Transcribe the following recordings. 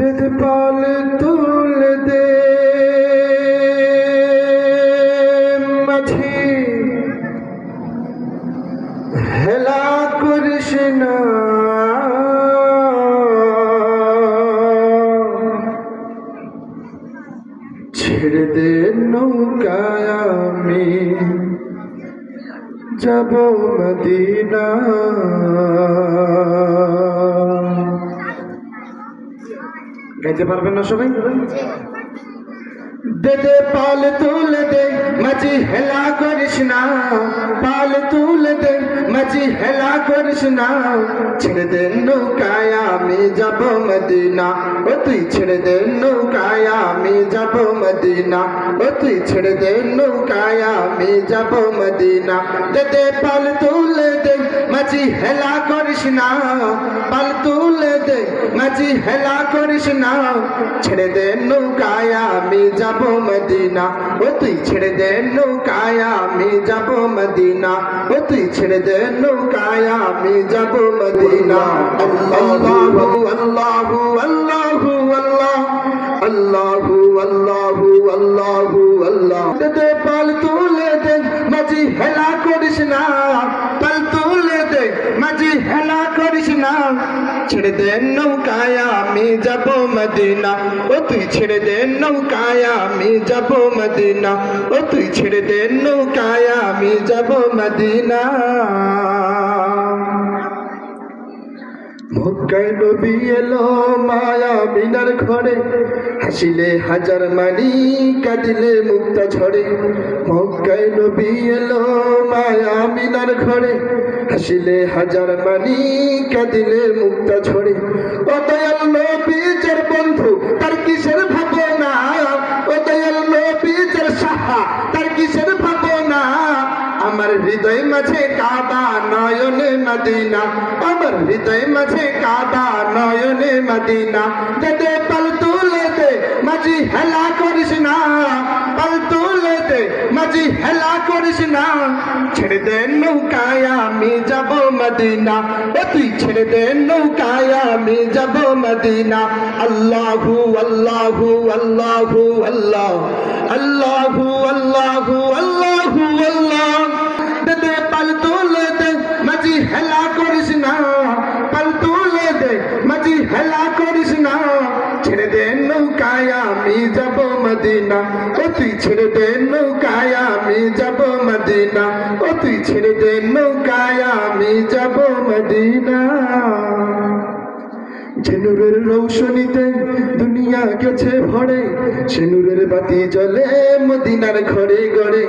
দুধ পাল তুলে দে মাঝি হেলা করিস না, ছেড়ে দে নৌকায় আমি যাব মদিনা। গাইতে পারবেন না সবাই? দে দে পাল তুলে দে মাঝি হেলা করিস না, পাল তুলে দে মাঝি হেলা করিস না, ছেড়ে দে নৌকায় আমি যাব মদিনা। ও তুই ছেড়ে দে নৌকায় আমি যাব মদিনা, ও তুই ছেড়ে দে নৌকায় আমি যাব মদিনা। দে দে পাল তুলে দে মাঝি হেলা করিস না, পাল তুলে দে মাঝি হেলা করিস না, ছেড়ে দে নৌকায় আমি যাব মদিনা। ও তুই ছেড়ে দে নৌকায় আমি যাব মদিনা, ও তুই ছেড়ে দে নৌকায় আমি যাব মদিনা। আল্লাহু আল্লাহু আল্লাহু আল্লাহ, আল্লাহু আল্লাহু আল্লাহু আল্লাহ। দে দে পাল তুলে দে মাঝি হেলা করিস না, পাল তুলে দে মাঝি হেলা করিস না, ছেড়ে দে নৌকায় আমি যাব মদিনা। ও তুই ছেড়ে দে নৌকায় আমি যাব মদিনা, ও তুই ছেড়ে দে নৌকায় আমি যাব মদিনা। মক্কায় নবী এলো মায়া মিনার ঘরে, হাসিলে হাজার মানি কাঁদিলে মুক্তা ঝরে। মক্কায় নবী এলো মায়া মিনার ঘরে, হাসিলে হাজার মানি কাঁদিলে মুক্তা ঝরে। ও দয়াল নবী যার বন্ধু তার কিসের ভাবনা, ও দয়াল নবী যার সাহা তার কিসের ভাবনা। আমার হৃদয় মাঝে কাবা নয়নে মদিনা, আমার হৃদয় মাঝে কাবা নয়নে মদিনা। দে দে পাল তুলে দে মাঝি হেলা করিস না, পাল তুলে দে মাঝি হেলা করিস না, ছেড়ে দে নৌকায় আমি যাব মদিনা। ও তুই ছেড়ে দে নৌকায় আমি যাব মদিনা। আল্লাহু আল্লাহু আল্লাহু আল্লাহ, আল্লাহু আল্লাহু আল্লাহু আল্লাহ। দে দে পাল তুলে দে মাঝি হেলা করিস না, পাল তুলে দে মাঝি হেলা করিস না, ছেড়ে দে নৌকায় আমি যাব মদিনা। ও তুই ছেড়ে দে নৌকায় আমি যাব মদিনা, ও তুই ছেড়ে দে নৌকায় আমি যাব মদিনা। যে নূরের রৌশনীতে দুনিয়া গেছে ভরে, সে নূরের বাতি জ্বলে মদিনার ঘরে ঘরে।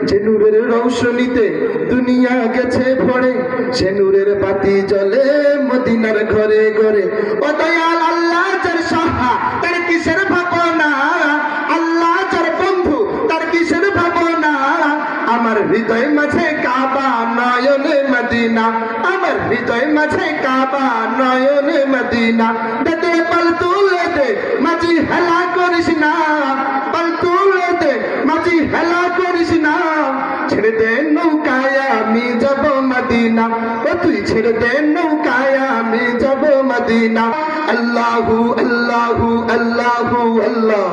যে নূরের রৌশনীতে দুনিয়া গেছে ভরে, সে নূরের বাতি জ্বলে মদিনার ঘরে ঘরে। ও দয়াল আল্লাহ যার সাহা তার কিসের ভাবনা, আল্লাহ যার বন্ধু তার কিসের ভাবনা। আমার হৃদয় মাঝে কাবা নয়নে মদিনা, আমার হৃদয় মাঝে কাবা নয়নে মদিনা। দে দে পাল তুলে দে মাঝি হেলা করিস না, পাল তুলে দে মাঝি হেলা করিস না, ছেড়ে দে নৌকায় আমি যাব মদিনা। ও তুই ছেড়ে দে নৌকায় আমি যাব মদিনা। আল্লাহু আল্লাহু আল্লাহু আল্লাহ,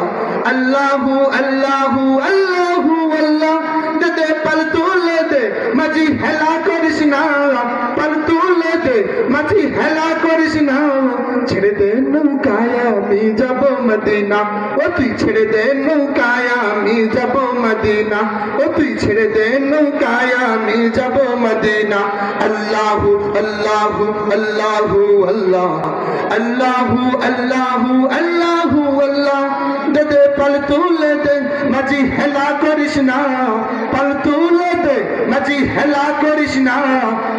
আল্লাহু আল্লাহু আল্লাহু আল্লাহ। দে দে পাল তুলে দে মাঝি হেলা করিস না, পাল তুলে দে মাঝি হেলা করিস না, ছেড়ে দে নৌকায় আমি যাব মদিনা। ও তুই ছেড়ে দে নৌকায় আমি যাব মদিনা, ও তুই ছেড়ে দে নৌকায় আমি যাব মদিনা। আল্লাহু আল্লাহু আল্লাহু আল্লাহ, আল্লাহু আল্লাহু আল্লাহু আল্লাহ। দে দে পাল তুলে দে মাঝি হেলা করিস না, পাল তুলে দে মাঝি হেলা করিস না,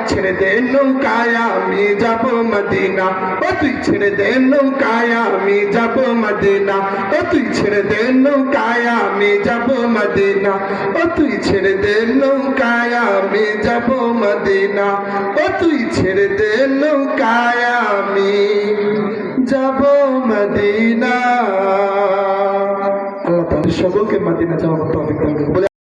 ছেড়ে দে নৌকায় আমি যাব মদিনা। ও তুই ছেড়ে দে নৌকায় আমি যাব মদিনা, ও তুই ছেড়ে দে নৌকায় আমি যাব মদিনা, ও তুই ছেড়ে দে নৌকায় আমি যাব মদিনা, ও তুই ছেড়ে দে নৌকায় আমি যাব মদিনা। আল্লাহ তাআলা সকলকে মদিনা যাওয়ার তৌফিক দান করুন।